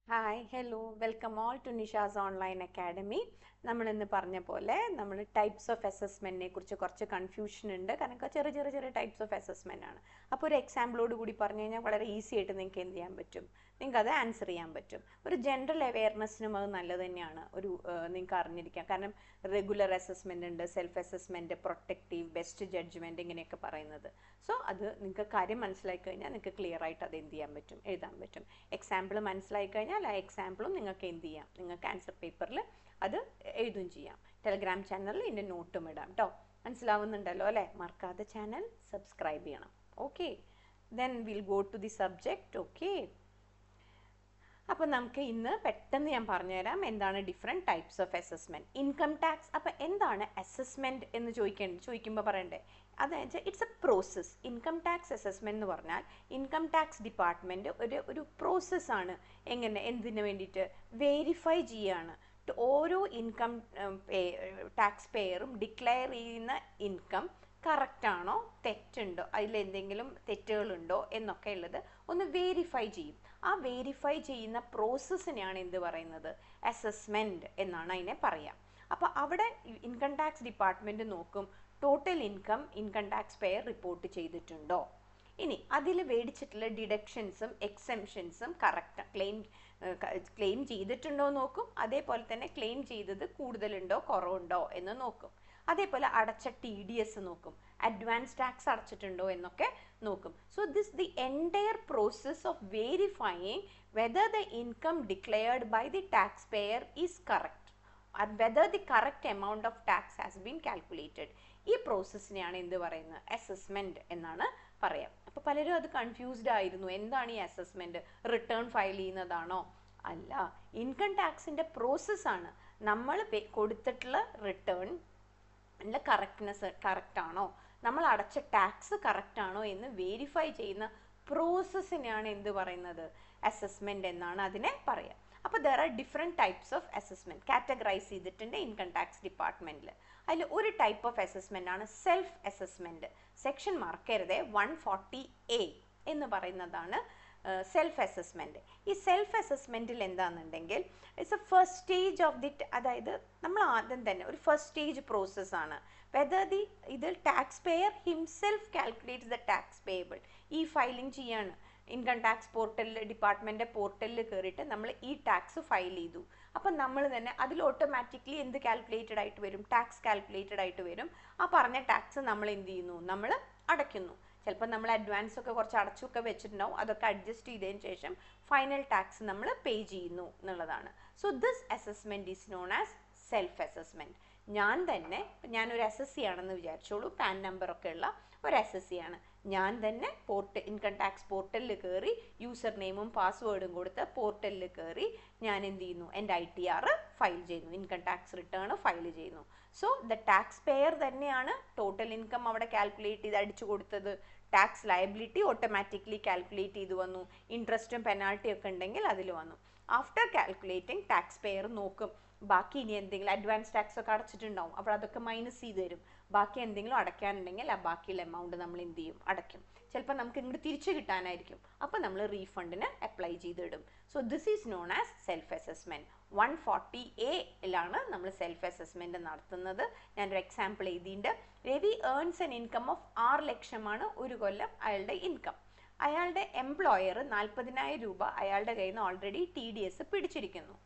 Hi hello welcome all to Nisha's online academy. നമ്മളിന്ന് പറഞ്ഞ പോലെ നമ്മൾ ടൈപ്സ് ഓഫ് അസസ്മെൻറ്റിനെ കുറിച്ച് കുറച്ച് കൺഫ്യൂഷൻ ഉണ്ട്. കാരണം ചെറിയ ചെറിയ ചെറിയ ടൈപ്സ് ഓഫ് അസസ്മെൻ്റ് ആണ്. അപ്പോൾ ഒരു എക്സാമ്പിളോട് കൂടി പറഞ്ഞു കഴിഞ്ഞാൽ വളരെ ഈസി ആയിട്ട് നിങ്ങൾക്ക് എന്ത് ചെയ്യാൻ പറ്റും, നിങ്ങൾക്ക് അത് ആൻസർ ചെയ്യാൻ പറ്റും. ഒരു ജനറൽ അവെയർനെസ്സിനും അത് നല്ലത് തന്നെയാണ്. നിങ്ങൾക്ക് അറിഞ്ഞിരിക്കാം. കാരണം റെഗുലർ അസസ്മെൻ്റ് ഉണ്ട്, self assessment, protective, best judgement, ഇങ്ങനെയൊക്കെ പറയുന്നത്. സോ അത് നിങ്ങൾക്ക് കാര്യം മനസ്സിലാക്കി കഴിഞ്ഞാൽ നിങ്ങൾക്ക് ക്ലിയർ ആയിട്ട് അത് എന്ത് ചെയ്യാൻ പറ്റും, എഴുതാൻ പറ്റും. എക്സാമ്പിൾ മനസ്സിലാക്കി കഴിഞ്ഞാൽ ആ എക്സാമ്പിളും നിങ്ങൾക്ക് എന്ത് ചെയ്യാം, നിങ്ങൾക്ക് ആൻസർ പേപ്പറിൽ അത് എഴുതുകയും ചെയ്യാം. ടെലഗ്രാം ചാനലിൽ ഇതിൻ്റെ നോട്ടും ഇടാം കേട്ടോ. മനസ്സിലാവുന്നുണ്ടല്ലോ അല്ലേ? മറക്കാതെ ചാനൽ സബ്സ്ക്രൈബ് ചെയ്യണം. Okay, then will go to the subject. Okay, അപ്പോൾ നമുക്ക് ഇന്ന് പെട്ടെന്ന് ഞാൻ പറഞ്ഞുതരാം എന്താണ് different types of assessment. Income tax. അപ്പോൾ എന്താണ് അസസ്മെൻറ്റ് എന്ന് ചോദിക്കുമ്പോൾ പറയണ്ടേ, അതായത് it's a process. Income tax assessment എന്ന് പറഞ്ഞാൽ ഇൻകം ടാക്സ് ഡിപ്പാർട്ട്മെൻറ്റ് ഒരു പ്രോസസ്സാണ്. എന്തിനു വേണ്ടിയിട്ട്? വെരിഫൈ ചെയ്യാണ്. ഓരോ ഇൻകം ടാക്സ് പേയറും ഡിക്ലെയർ ചെയ്യുന്ന ഇൻകം കറക്റ്റാണോ, തെറ്റുണ്ടോ, അതിലെന്തെങ്കിലും തെറ്റുകളുണ്ടോ എന്നൊക്കെ ഉള്ളത് ഒന്ന് വെരിഫൈ ചെയ്യും. ആ വെരിഫൈ ചെയ്യുന്ന പ്രോസസ്സിനെയാണ് എന്ത് പറയുന്നത്, അസസ്മെൻറ്റ് എന്നാണ് അതിനെ പറയാം. അപ്പോൾ അവിടെ ഇൻകം ടാക്സ് ഡിപ്പാർട്ട്മെൻറ്റ് നോക്കും total income tax pair report ചെയ്തിട്ടുണ്ടോ. ഇനി അതിൽ മേടിച്ചിട്ടുള്ള ഡിഡക്ഷൻസും എക്സെംഷൻസും കറക്റ്റ് ക്ലെയിം ചെയ്തിട്ടുണ്ടോ നോക്കും. അതേപോലെ തന്നെ ക്ലെയിം ചെയ്തത് കൂടുതലുണ്ടോ കുറവുണ്ടോ എന്ന് നോക്കും. അതേപോലെ അടച്ച TDS നോക്കും, അഡ്വാൻസ് ടാക്സ് അടച്ചിട്ടുണ്ടോ എന്നൊക്കെ നോക്കും. So the entire process of verifying whether the income declared by the tax payer is correct, whether the correct amount of tax has been calculated. ഈ പ്രോസസ്സിനെയാണ് എന്ത് പറയുന്നത്, അസസ്മെൻറ്റ് എന്നാണ് പറയാം. അപ്പോൾ പലരും അത് കൺഫ്യൂസ്ഡ് ആയിരുന്നു. എന്താണ് ഈ അസസ്മെൻറ്റ്? റിട്ടേൺ ഫയൽ ചെയ്യുന്നതാണോ? അല്ല, ഇൻകം ടാക്സിൻ്റെ പ്രോസസ്സാണ്. നമ്മൾ കൊടുത്തിട്ടുള്ള റിട്ടേൺ കറക്റ്റ് ആണോ, നമ്മൾ അടച്ച ടാക്സ് കറക്റ്റ് ആണോ എന്ന് വെരിഫൈ ചെയ്യുന്ന പ്രോസസ്സിനെയാണ് എന്ത് പറയുന്നത്, അസസ്മെൻറ്റ് എന്നാണ് അതിനെ പറയാം. അപ്പോൾ there are different types of assessment categorise ചെയ്തിട്ടുണ്ട് ഇൻകം ടാക്സ് ഡിപ്പാർട്ട്മെൻറ്റിൽ. അതിൽ ഒരു ടൈപ്പ് ഓഫ് അസസ്മെൻ്റ് ആണ് സെൽഫ് അസസ്മെൻറ്റ്. സെക്ഷൻ മറക്കരുതേ, 140A എന്ന് പറയുന്നതാണ് സെൽഫ് അസസ്മെൻറ്റ്. ഈ സെൽഫ് അസസ്മെൻറ്റിൽ എന്താണെന്നുണ്ടെങ്കിൽ it's a first stage of the, അതായത് നമ്മൾ ആദ്യം തന്നെ ഒരു ഫസ്റ്റ് സ്റ്റേജ് പ്രോസസ്സാണ്. വെദർ ഇതിൽ tax payer himself calculates the tax payable. ഈ ഫയലിംഗ് ചെയ്യാണ്. ഇൻകം ടാക്സ് പോർട്ടലിൽ, ഡിപ്പാർട്ട്മെൻറ്റ് പോർട്ടലിൽ കയറിയിട്ട് നമ്മൾ ഈ ടാക്സ് ഫയൽ ചെയ്തു. അപ്പം നമ്മൾ തന്നെ അതിൽ ഓട്ടോമാറ്റിക്കലി എന്ത് കാൽക്കുലേറ്റഡ് ആയിട്ട് വരും, ടാക്സ് കാൽക്കുലേറ്റഡ് ആയിട്ട് വരും. ആ പറഞ്ഞ ടാക്സ് നമ്മൾ എന്ത് ചെയ്യുന്നു, നമ്മൾ അടയ്ക്കുന്നു. ചിലപ്പോൾ നമ്മൾ അഡ്വാൻസ് ഒക്കെ കുറച്ച് അടച്ചൊക്കെ വെച്ചിട്ടുണ്ടാവും. അതൊക്കെ അഡ്ജസ്റ്റ് ചെയ്തതിന് ശേഷം ഫൈനൽ ടാക്സ് നമ്മൾ പേ ചെയ്യുന്നു എന്നുള്ളതാണ്. So this assessment is known as self assessment. ഞാനൊരു SSC ആണെന്ന് വിചാരിച്ചോളൂ. പാൻ നമ്പറൊക്കെ ഉള്ള ഒരു SSC ആണ്. ഞാൻ തന്നെ ഇൻകം ടാക്സ് പോർട്ടലിൽ കയറി യൂസർ നെയിമും പാസ്വേഡും കൊടുത്ത് പോർട്ടലിൽ കയറി ഞാൻ എന്ത് ചെയ്യുന്നു, എൻ്റെ ITR ഫയൽ ചെയ്യുന്നു, ഇൻകം ടാക്സ് റിട്ടേൺ ഫയൽ ചെയ്യുന്നു. സോ ദ ടാക്സ് പെയർ തന്നെയാണ് ടോട്ടൽ ഇൻകം അവിടെ കാൽക്കുലേറ്റ് ചെയ്ത് അടിച്ചു കൊടുത്തത്. ടാക്സ് ലയബിലിറ്റി ഓട്ടോമാറ്റിക്കലി കാൽക്കുലേറ്റ് ചെയ്ത് വന്നു. ഇൻട്രസ്റ്റും പെനാൾട്ടിയും ഒക്കെ ഉണ്ടെങ്കിൽ അതിൽ വന്നു. ആഫ്റ്റർ കാൽക്കുലേറ്റിംഗ് ടാക്സ് പെയർ നോക്കും ബാക്കി ഇനി എന്തെങ്കിലും അഡ്വാൻസ് ടാക്സ് ഒക്കെ അടച്ചിട്ടുണ്ടാവും, അപ്പോൾ അതൊക്കെ മൈനസ് ചെയ്ത് തരും. ബാക്കി എന്തെങ്കിലും അടയ്ക്കാനുണ്ടെങ്കിൽ ആ ബാക്കിയുള്ള എമൗണ്ട് നമ്മൾ എന്ത് ചെയ്യും, അടയ്ക്കും. ചിലപ്പോൾ നമുക്ക് ഇങ്ങോട്ട് തിരിച്ചു കിട്ടാനായിരിക്കും, അപ്പോൾ നമ്മൾ റീഫണ്ടിന് അപ്ലൈ ചെയ്തിടും. So this is known as self assessment. 140A നമ്മൾ സെൽഫ് അസസ്മെൻറ്റ് നടത്തുന്നത്. ഞാനൊരു എക്സാമ്പിൾ എഴുതിയിട്ടുണ്ട്. Ravi earns an income of 6 ലക്ഷമാണ് ഒരു കൊല്ലം അയാളുടെ ഇൻകം. അയാളുടെ എംപ്ലോയർ 40,000 രൂപ അയാളുടെ കയ്യിൽ നിന്ന് ഓൾറെഡി TDS പിടിച്ചിരിക്കുന്നു.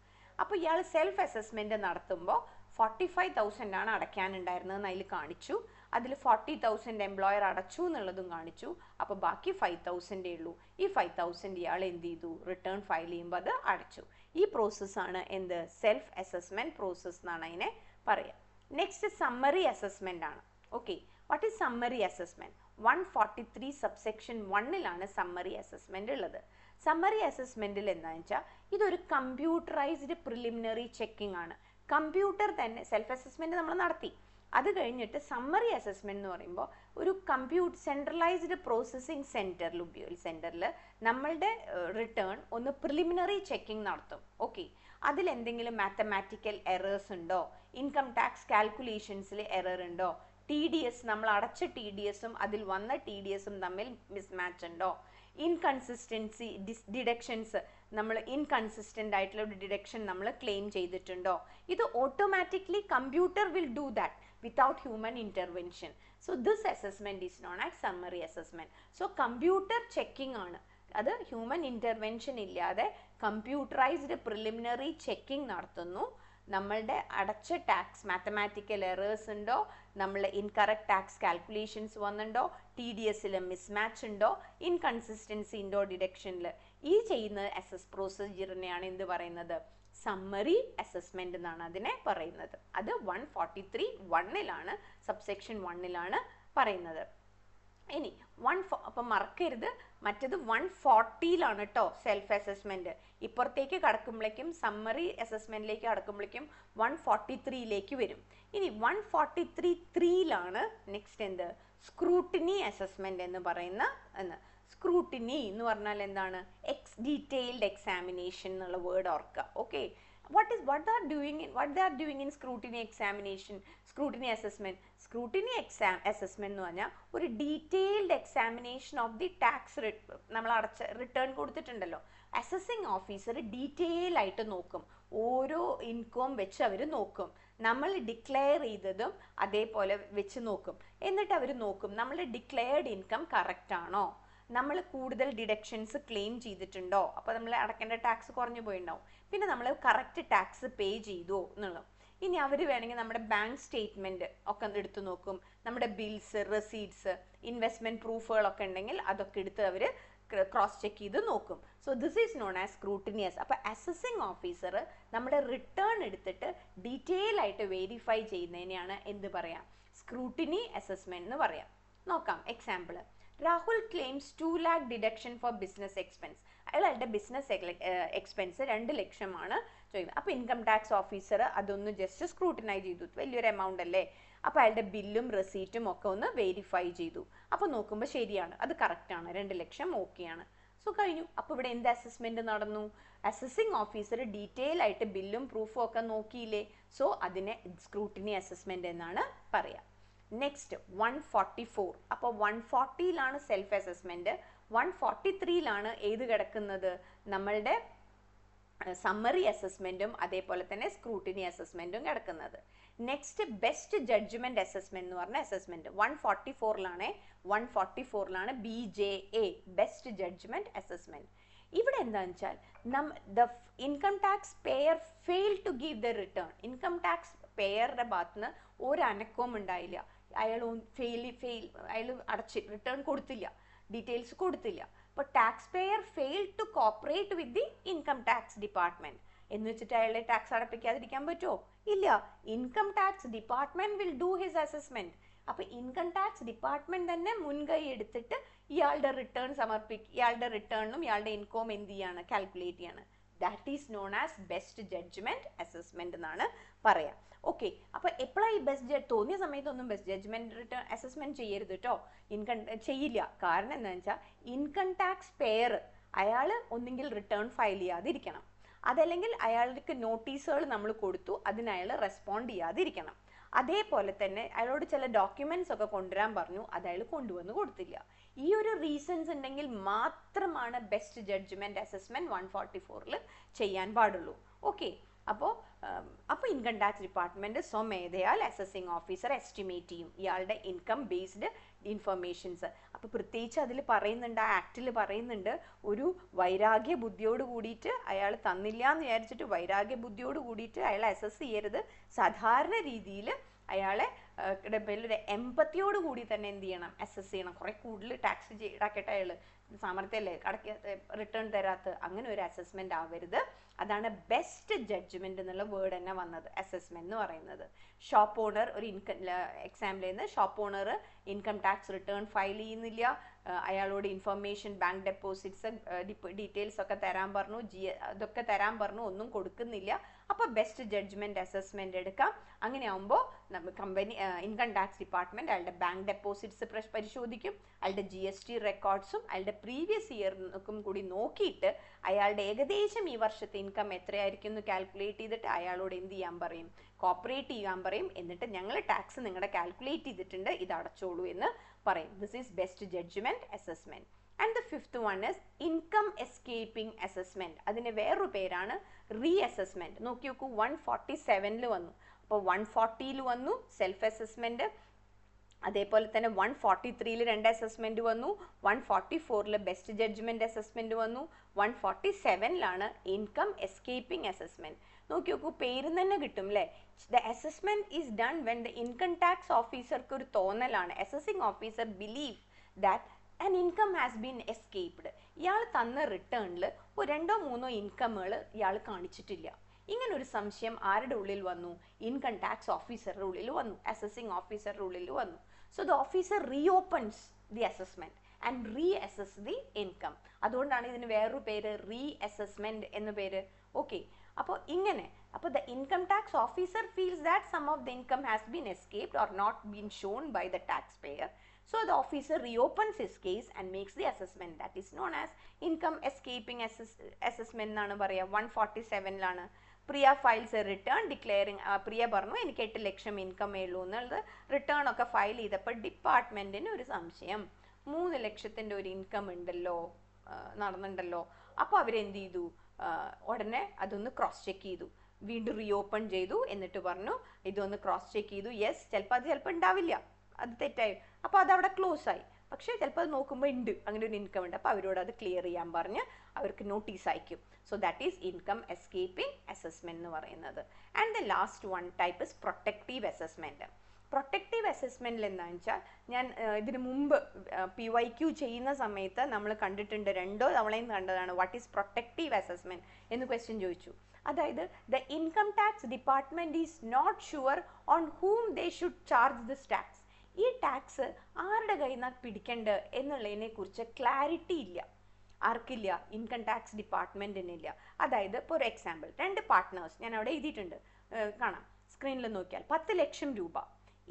അപ്പോൾ ഇയാൾ സെൽഫ് അസസ്മെൻറ്റ് നടത്തുമ്പോൾ 45,000 ആണ് അടയ്ക്കാനുണ്ടായിരുന്നതെന്ന് അതിൽ കാണിച്ചു. അതിൽ 40,000 എംപ്ലോയർ അടച്ചു എന്നുള്ളതും കാണിച്ചു. അപ്പോൾ ബാക്കി 5,000 ഉള്ളൂ. ഈ 5,000 ഇയാൾ എന്ത് ചെയ്തു, റിട്ടേൺ ഫയൽ ചെയ്യുമ്പോൾ അത് അടച്ചു. ഈ പ്രോസസ്സാണ് എന്ത്, സെൽഫ് അസസ്മെൻറ്റ് പ്രോസസ്സ് എന്നാണ് അതിനെ പറയുക. നെക്സ്റ്റ് സമ്മറി അസസ്മെൻ്റ് ആണ്. Okay, what is summary assessment? 143 subsection 1 summary assessment ഉള്ളത്. സമ്മറി അസസ്മെൻറ്റിൽ എന്താണെന്ന് വെച്ചാൽ ഇതൊരു കമ്പ്യൂട്ടറൈസ്ഡ് പ്രിലിമിനറി ചെക്കിംഗ് ആണ്. കമ്പ്യൂട്ടർ തന്നെ സെൽഫ് അസസ്മെൻറ്റ് നമ്മൾ നടത്തി. അത് കഴിഞ്ഞിട്ട് സമ്മറി അസസ്മെൻറ്റ് എന്ന് പറയുമ്പോൾ ഒരു സെൻട്രലൈസ്ഡ് പ്രോസസ്സിംഗ് സെൻറ്ററിൽ നമ്മളുടെ റിട്ടേൺ ഒന്ന് പ്രിലിമിനറി ചെക്കിംഗ് നടത്തും. ഓക്കെ, അതിലെന്തെങ്കിലും മാത്തമാറ്റിക്കൽ എറേഴ്സ് ഉണ്ടോ, ഇൻകം ടാക്സ് കാൽക്കുലേഷൻസിൽ എറർ ഉണ്ടോ, TDS നമ്മൾ അടച്ച TDSും അതിൽ വന്ന TDSും തമ്മിൽ മിസ്മാച്ച് ഉണ്ടോ, ഇൻകൺസിസ്റ്റൻസി ഡിഡക്ഷൻസ് നമ്മൾ ഇൻകൺസിസ്റ്റൻ്റ് ആയിട്ടുള്ള ഒരു ഡിഡക്ഷൻ നമ്മൾ ക്ലെയിം ചെയ്തിട്ടുണ്ടോ? ഇത് automatically computer will do that without human intervention. So this assessment is known as summary assessment. So computer checking ആണ്, അത് ഹ്യൂമൻ ഇൻ്റർവെൻഷൻ ഇല്ലാതെ കമ്പ്യൂട്ടറൈസ്ഡ് പ്രിലിമിനറി ചെക്കിംഗ് നടത്തുന്നു. നമ്മളുടെ അടച്ച ടാക്സ് മാത്തമാറ്റിക്കൽ എറേഴ്സ് ഉണ്ടോ, നമ്മൾ ഇൻകറക്റ്റ് ടാക്സ് കാൽക്കുലേഷൻസ് വന്നിട്ടുണ്ടോ, TDSൽ മിസ്മാച്ച് ഉണ്ടോ, ഇൻകൺസിസ്റ്റൻസി ഉണ്ടോ ഡിഡക്ഷനിൽ, ഈ ചെയ്യുന്ന പ്രൊസീജിയറിനെയാണ് എന്ത് പറയുന്നത്? സമ്മറി അസസ്മെന്റ് എന്നാണ് അതിനെ പറയുന്നത്. അത് 143(1)ലാണ്, സബ്സെക്ഷൻ 1ലാണ് പറയുന്നത്. ഇനി അപ്പം മറക്കരുത്, മറ്റത് 140ലാണ് കേട്ടോ സെൽഫ് അസസ്മെന്റ്. ഇപ്പുറത്തേക്ക് കടക്കുമ്പോഴേക്കും സമ്മറി അസസ്മെന്റിലേക്ക് കടക്കുമ്പോഴേക്കും 143ലേക്ക് വരും. ഇനി 143(3)ലാണ് നെക്സ്റ്റ് എന്ത്? സ്ക്രൂട്ടിനി അസസ്മെന്റ് എന്ന് പറയുന്ന സ്ക്രൂട്ടിനി എന്ന് പറഞ്ഞാൽ എന്താണ്? ഡീറ്റെയിൽഡ് എക്സാമിനേഷൻ എന്നുള്ള വേർഡ് ഓർക്കുക. Okay, what they are doing in scrutiny examination, scrutiny assessment. Scrutiny assessment എന്ന് പറഞ്ഞാൽ ഒരു detailed examination of the tax നമ്മൾ അടച്ച റിട്ടേൺ കൊടുത്തിട്ടുണ്ടല്ലോ, അസസിങ് ഓഫീസർ ഡീറ്റെയിൽ ആയിട്ട് നോക്കും, ഓരോ ഇൻകം വെച്ച് അവർ നോക്കും, നമ്മൾ ഡിക്ലെയർ ചെയ്തതും അതേപോലെ വെച്ച് നോക്കും. എന്നിട്ട് അവർ നോക്കും നമ്മൾ ഡിക്ലെയർഡ് ഇൻകം കറക്റ്റ് ആണോ, നമ്മൾ കൂടുതൽ ഡിഡക്ഷൻസ് ക്ലെയിം ചെയ്തിട്ടുണ്ടോ, അപ്പോൾ നമ്മൾ അടക്കേണ്ട ടാക്സ് കുറഞ്ഞു പോയിട്ടുണ്ടാവും, പിന്നെ നമ്മൾ കറക്റ്റ് ടാക്സ് പേ ചെയ്തോ എന്നുള്ളത്. ഇനി അവർ വേണമെങ്കിൽ നമ്മുടെ ബാങ്ക് സ്റ്റേറ്റ്മെൻറ്റ് ഒക്കെ എടുത്ത് നോക്കും, നമ്മുടെ ബിൽസ്, റെസീറ്റ്സ്, ഇൻവെസ്റ്റ്മെൻറ്റ് പ്രൂഫുകളൊക്കെ ഉണ്ടെങ്കിൽ അതൊക്കെ എടുത്ത് അവർ ക്രോസ് ചെക്ക് ചെയ്ത് നോക്കും. So this is known as scrutinious. അപ്പോൾ അസസിങ് ഓഫീസർ നമ്മുടെ റിട്ടേൺ എടുത്തിട്ട് ഡീറ്റെയിൽ ആയിട്ട് വെരിഫൈ ചെയ്യുന്നതിനെയാണ് എന്ത് പറയാം? സ്ക്രൂട്ടിനി അസസ്മെന്റ് എന്ന് പറയാം. നോക്കാം example. Rahul claims 2 lakh deduction for business expense. അയാളുടെ ബിസിനസ് എക്സ്പെൻസ് 2 ലക്ഷമാണ് ചോദിക്കുന്നത്. അപ്പോൾ ഇൻകം ടാക്സ് ഓഫീസർ അതൊന്ന് ജസ്റ്റ് സ്ക്രൂട്ടിനൈസ് ചെയ്തു, വലിയൊരു എമൗണ്ട് അല്ലേ, അപ്പോൾ അയാളുടെ ബില്ലും റെസീറ്റും ഒക്കെ ഒന്ന് വെരിഫൈ ചെയ്തു. അപ്പോൾ നോക്കുമ്പോൾ ശരിയാണ്, അത് കറക്റ്റാണ്, 2 ലക്ഷം ഓക്കെയാണ്. സോ കഴിഞ്ഞു. അപ്പോൾ ഇവിടെ എന്ത് അസസ്മെന്റ് നടന്നു? അസസിങ് ഓഫീസർ ഡീറ്റെയിൽ ആയിട്ട് ബില്ലും പ്രൂഫും ഒക്കെ നോക്കിയില്ലേ, സോ അതിനെ സ്ക്രൂട്ടിനി അസസ്മെന്റ് എന്നാണ് പറയുക. നെക്സ്റ്റ് 144. അപ്പോൾ 140ലാണ് സെൽഫ് അസസ്മെന്റ്, 143ലാണ് ഏത് കിടക്കുന്നത്? നമ്മളുടെ സമ്മറി അസസ്മെന്റും അതേപോലെ തന്നെ സ്ക്രൂട്ടിനി അസസ്മെന്റും കിടക്കുന്നത്. നെക്സ്റ്റ് ബെസ്റ്റ് ജഡ്ജ്മെന്റ് അസസ്മെന്റ് എന്ന് പറഞ്ഞ അസസ്മെന്റ് 144ലാണ് BJA, ബെസ്റ്റ് ജഡ്ജ്മെന്റ് അസസ്മെന്റ്. ഇവിടെ എന്താണെന്ന് വെച്ചാൽ the income tax payer fail to give the return. Income tax പേയറുടെ ഭാഗത്തുനിന്ന് ഒരു അനക്കവും ഉണ്ടായില്ല, അയാൾ അടച്ച് റിട്ടേൺ കൊടുത്തില്ല, ഡീറ്റെയിൽസ് കൊടുത്തില്ല. അപ്പോൾ tax payer fail to cooperate with the income tax department എന്ന് വെച്ചിട്ട് അയാളെ ടാക്സ് അടപ്പിക്കാതിരിക്കാൻ പറ്റുമോ? ഇല്ല. Income tax department will do his assessment. അപ്പോൾ ഇൻകം ടാക്സ് ഡിപ്പാർട്ട്മെന്റ് തന്നെ മുൻകൈ എടുത്തിട്ട് ഇയാളുടെ റിട്ടേൺ ഇയാളുടെ റിട്ടേണും ഇയാളുടെ ഇൻകം എന്ത് ചെയ്യാണ്? കാൽക്കുലേറ്റ് ചെയ്യാണ്. That is known as best judgement assessment എന്നാണ് പറയാം. ഓക്കെ, അപ്പോൾ എപ്പോഴാണ് ഈ ബെസ്റ്റ് തോന്നിയ സമയത്തൊന്നും ബെസ്റ്റ് ജഡ്ജ്മെന്റ് റിട്ടേൺ അസസ്മെന്റ് ചെയ്യരുത് കേട്ടോ, ചെയ്യില്ല. കാരണം എന്താണെന്ന് വെച്ചാൽ ഇൻകം ടാക്സ് പേയർ അയാൾ ഒന്നുകിൽ റിട്ടേൺ ഫയൽ ചെയ്യാതിരിക്കണം, അതല്ലെങ്കിൽ അയാൾക്ക് നോട്ടീസുകൾ നമ്മൾ കൊടുത്തു അതിന് അയാൾ റെസ്പോണ്ട് ചെയ്യാതിരിക്കണം. അതേപോലെ തന്നെ അയാളോട് ചില ഡോക്യുമെന്റ്സ് ഒക്കെ കൊണ്ടുവരാൻ പറഞ്ഞു, അത് അയാൾ കൊണ്ടുവന്ന് കൊടുത്തില്ല. ഈ ഒരു റീസൺസ് ഉണ്ടെങ്കിൽ മാത്രമാണ് ബെസ്റ്റ് ജഡ്ജ്മെന്റ് അസസ്മെന്റ് 144ൽ ചെയ്യാൻ പാടുള്ളൂ. ഓക്കെ, അപ്പോൾ ഇൻകം ടാക്സ് ഡിപ്പാർട്ട്മെന്റ് സ്വമേധയാൽ അസസിങ് ഓഫീസർ എസ്റ്റിമേറ്റ് ചെയ്യും ഇയാളുടെ ഇൻകം ബേസ്ഡ് ഇൻഫർമേഷൻസ്. അപ്പോൾ പ്രത്യേകിച്ച് അതിൽ പറയുന്നുണ്ട്, ആ ആക്റ്റിൽ പറയുന്നുണ്ട്, ഒരു വൈരാഗ്യ ബുദ്ധിയോട് കൂടിയിട്ട് അയാൾ തന്നില്ല എന്ന് വിചാരിച്ചിട്ട് വൈരാഗ്യ ബുദ്ധിയോട് കൂടിയിട്ട് അയാളെ അസസ് ചെയ്യരുത്. സാധാരണ രീതിയിൽ അയാളെ ഒരു എമ്പത്തിയോട് കൂടി തന്നെ എന്ത് ചെയ്യണം? അസസ് ചെയ്യണം. കുറെ കൂടുതൽ ടാക്സ് ഈടാക്കിയിട്ട് അയാൾ സാമർത്ഥ്യമല്ലേ റിട്ടേൺ തരാത്ത, അങ്ങനെ ഒരു അസസ്മെന്റ് ആവരുത്. അതാണ് ബെസ്റ്റ് ജഡ്ജ്മെന്റ് എന്നുള്ള വേർഡ് തന്നെ വന്നത്, അസസ്മെന്റ് എന്ന് പറയുന്നത്. ഷോപ്പ് ഓണർ ഒരു എക്സാമ്പിൾ ചെയ്യുന്ന shop owner income tax return file ചെയ്യുന്നില്ല, അയാളോട് ഇൻഫർമേഷൻ ബാങ്ക് ഡെപ്പോസിറ്റ്സ് ഡീറ്റെയിൽസ് ഒക്കെ തരാൻ പറഞ്ഞു, അതൊക്കെ തരാൻ പറഞ്ഞു, ഒന്നും കൊടുക്കുന്നില്ല. അപ്പോൾ ബെസ്റ്റ് ജഡ്ജ്മെന്റ് അസസ്മെന്റ് എടുക്കാം. അങ്ങനെ ആകുമ്പോൾ കമ്പനി ഇൻകം ടാക്സ് ഡിപ്പാർട്ട്മെന്റ് അയാളുടെ ബാങ്ക് ഡെപ്പോസിറ്റ്സ് പരിശോധിക്കും, അയാളുടെ GST റെക്കോർഡ്സും അയാളുടെ പ്രീവിയസ് ഇയറിനും കൂടി നോക്കിയിട്ട് അയാളുടെ ഏകദേശം ഈ വർഷത്തെ ഇൻകം എത്രയായിരിക്കും എന്ന് കാൽക്കുലേറ്റ് ചെയ്തിട്ട് അയാളോട് എന്ത് ചെയ്യാൻ പറയും? കോപ്പറേറ്റ് ചെയ്യാൻ പറയും. എന്നിട്ട് ഞങ്ങൾ ടാക്സ് നിങ്ങളുടെ കാൽക്കുലേറ്റ് ചെയ്തിട്ടുണ്ട്, ഇത് അടച്ചോളൂ എന്ന് പറയും. This is best judgement assessment. And the fifth one is income escaping assessment. അതിന് വേറൊരു പേരാണ് റീ അസസ്മെന്റ്. നോക്കി നോക്കൂ, 147 വന്നു. അപ്പോൾ 140 വന്നു സെൽഫ് അസസ്മെന്റ്, അതേപോലെ തന്നെ 143 രണ്ട് അസസ്മെന്റ് വന്നു, 144 ബെസ്റ്റ് ജഡ്ജ്മെന്റ് അസസ്മെന്റ് വന്നു, 147 ഇൻകം എസ്കേപ്പിംഗ് അസസ്മെന്റ്. നോക്കി നോക്കൂ, പേര് തന്നെ കിട്ടും അല്ലേ. The assessment is done when the income tax ഓഫീസർക്ക് ഒരു തോന്നലാണ്, assessing officer believe that an income has been escaped. ഇയാൾ തന്ന റിട്ടേണിൽ ഒരു 2-3 ഇൻകമുകൾ ഇയാൾ കാണിച്ചിട്ടില്ല. ഇങ്ങനെ ഒരു സംശയം ആരുടെ ഉള്ളിൽ വന്നു? ഇൻകം ടാക്സ് ഓഫീസറുടെ ഉള്ളിൽ വന്നു, അസസിംഗ് ഓഫീസറുടെ ഉള്ളിൽ വന്നു. So the officer reopens the assessment and reassess the income. അതുകൊണ്ടാണ് ഇതിന് വേറൊരു പേര് റീ അസസ്മെന്റ് എന്ന പേര്. ഓക്കെ, അപ്പോൾ ഇങ്ങനെ, അപ്പോൾ the income tax officer feels that some of the income has been escaped or not been shown by the tax payer. So the officer reopens his case and makes the assessment. That is known as income escaping assessment എന്നാണ് പറയുക. 147 പ്രിയ files A return declaring. പ്രിയ പറഞ്ഞു എനിക്ക് 8 ലക്ഷം income ഉള്ളൂ എന്നുള്ളത്. Return ഒക്കെ file ചെയ്തപ്പോൾ ഡിപ്പാർട്ട്മെന്റിന് ഒരു സംശയം, 3 ലക്ഷത്തിൻ്റെ ഒരു ഇൻകം ഉണ്ടല്ലോ, നടന്നുണ്ടല്ലോ. അപ്പോൾ അവരെന്ത് ചെയ്തു? ഉടനെ അതൊന്ന് ക്രോസ് ചെക്ക് ചെയ്തു, വീണ്ടും റീഓപ്പൺ ചെയ്തു. എന്നിട്ട് പറഞ്ഞു ഇതൊന്ന് ക്രോസ് ചെക്ക് ചെയ്തു. യെസ്, ചിലപ്പോൾ ഉണ്ടാവില്ല, അത് തെറ്റായി, അപ്പോൾ അതവിടെ ക്ലോസ് ആയി. പക്ഷേ ചിലപ്പോൾ അത് നോക്കുമ്പോൾ ഉണ്ട്, അങ്ങനെ ഒരു ഇൻകം ഉണ്ട്. അപ്പോൾ അവരോട് അത് ക്ലിയർ ചെയ്യാൻ പറഞ്ഞ് അവർക്ക് നോട്ടീസ് അയക്കും. So that is income escaping assessment എന്ന് പറയുന്നത്. And the last one type is protective assessment. Protective അസസ്മെന്റിൽ എന്താണെന്ന് വെച്ചാൽ, ഞാൻ ഇതിന് മുമ്പ് PYQ ചെയ്യുന്ന സമയത്ത് നമ്മൾ കണ്ടിട്ടുണ്ട്, 2 തവണയും കണ്ടതാണ്. വാട്ട് ഈസ് പ്രൊട്ടക്റ്റീവ് അസസ്മെന്റ് എന്ന് ക്വസ്റ്റ്യൻ ചോദിച്ചു. അതായത് the income tax department is not sure on whom they should charge this tax. ഈ ടാക്സ് ആരുടെ കയ്യിൽ നിന്നാണ് പിടിക്കേണ്ടത് എന്നുള്ളതിനെ കുറിച്ച് ക്ലാരിറ്റി ഇല്ല. ആർക്കില്ല? ഇൻകം ടാക്സ് ഡിപ്പാർട്ട്മെന്റിനില്ല. അതായത് ഇപ്പോൾ ഒരു എക്സാമ്പിൾ, 2 പാർട്ട്നേഴ്സ് ഞാൻ അവിടെ എഴുതിയിട്ടുണ്ട്, കാണാം സ്ക്രീനിൽ നോക്കിയാൽ. 10 ലക്ഷം രൂപ.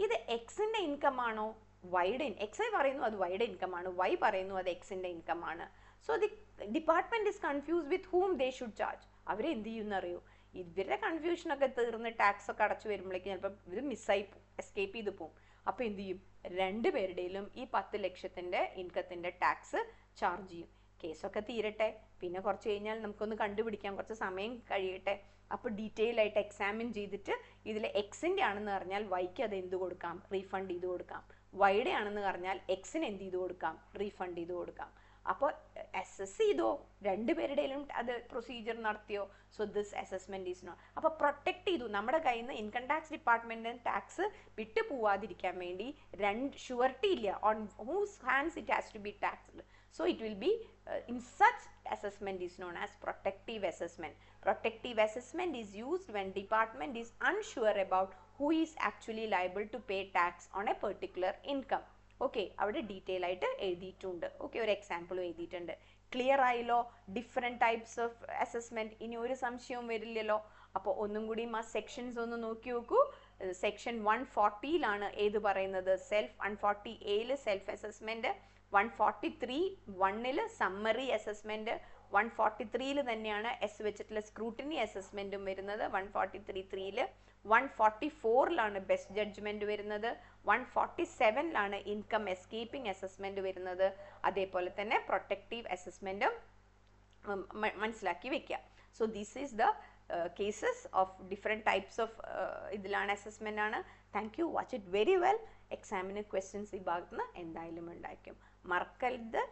ഇത് എക്സിന്റെ ഇൻകം ആണോ വൈയുടെ? എക്സ് പറയുന്നു അത് വൈയുടെ ഇൻകം ആണ്, വൈ പറയുന്നു അത് എക്സിന്റെ ഇൻകം ആണ്. So the department is confuse with whom they should charge. അവരെന്ത് ചെയ്യുമെന്ന് അറിയൂ? ഇവരുടെ കൺഫ്യൂഷനൊക്കെ തീർന്ന് ടാക്സ് ഒക്കെ അടച്ചു വരുമ്പോഴേക്കും ചിലപ്പോൾ ഇത് മിസ്സായി പോകും, എസ്കേപ്പ് ചെയ്ത് പോകും. അപ്പോൾ എന്ത് ചെയ്യും? 2 പേരുടെയിലും ഈ 10 ലക്ഷത്തിൻ്റെ ഇൻകത്തിൻ്റെ ടാക്സ് ചാർജ് ചെയ്യും. കേസൊക്കെ തീരട്ടെ, പിന്നെ കുറച്ച് കഴിഞ്ഞാൽ നമുക്കൊന്ന് കണ്ടുപിടിക്കാം, കുറച്ച് സമയം കഴിയട്ടെ. അപ്പോൾ ഡീറ്റെയിൽ ആയിട്ട് എക്സാമിൻ ചെയ്തിട്ട് ഇതിൽ എക്സിൻ്റെ ആണെന്ന് പറഞ്ഞാൽ വൈക്ക് അത് എന്ത് കൊടുക്കാം? റീഫണ്ട് ചെയ്ത് കൊടുക്കാം. വൈയുടെ ആണെന്ന് പറഞ്ഞാൽ എക്സിന് എന്ത് ചെയ്ത് കൊടുക്കാം? റീഫണ്ട് ചെയ്ത് കൊടുക്കാം. അപ്പോൾ അസസ് ചെയ്തോ, 2 പേരുടെയിലും അത് പ്രൊസീജിയർ നടത്തിയോ. So this assessment is not. അപ്പോൾ പ്രൊട്ടക്ട് ചെയ്തു, നമ്മുടെ കയ്യിൽ നിന്ന് ഇൻകം ടാക്സ് ഡിപ്പാർട്ട്മെന്റിന് ടാക്സ് വിട്ടു പോവാതിരിക്കാൻ വേണ്ടി ഷുവർട്ടി ഇല്ല on whose hands it has to be taxed. So it will be in such assessment is known as protective assessment. Protective assessment is used when department is unsure about who is actually liable to pay tax on a particular income. Okay, അവിടെ detail ആയിട്ട് എഴുതിയിട്ടുണ്ട്. Okay, ഒരു example എഴുതിയിട്ടുണ്ട്. Clear ആയല്ലോ different types of assessment? ഇനി ഒരു സംശയവും വരില്ലല്ലോ. അപ്പോൾ ഒന്നും കൂടിയും ആ സെക്ഷൻസ് ഒന്ന് നോക്കി നോക്കൂ. സെക്ഷൻ 140 ഏത് പറയുന്നത്? Self. 140A self assessment, 143(1) summary assessment, 143 തന്നെയാണ് എസ് വെച്ചിട്ടുള്ള സ്ക്രൂട്ടിനി അസസ്മെന്റും വരുന്നത്, 143(3) 144 ബെസ്റ്റ് ജഡ്ജ്മെന്റ് വരുന്നത്, 147 ഇൻകം എസ്കേപ്പിംഗ് അസസ്മെന്റ് വരുന്നത്. അതേപോലെ തന്നെ പ്രൊട്ടക്റ്റീവ് അസസ്മെന്റും മനസ്സിലാക്കി വെക്കുക. So this is the cases of different types of ഇതിലാണ് അസസ്മെന്റ് ആണ്. Thank you, watch it very well. എക്സാമിന് ക്വസ്റ്റ്യൻസ് ഈ ഭാഗത്ത് നിന്ന് എന്തായാലും ഉണ്ടായിരിക്കും. മറക്കരുത്,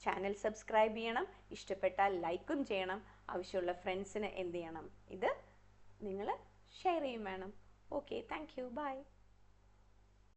ചാനൽ സബ്സ്ക്രൈബ് ചെയ്യണം, ഇഷ്ടപ്പെട്ടാൽ ലൈക്കും ചെയ്യണം, ആവശ്യമുള്ള ഫ്രണ്ട്സിന് എന്ത് ചെയ്യണം? ഇത് നിങ്ങൾ ഷെയർ ചെയ്യും വേണം. Okay, thank you, by.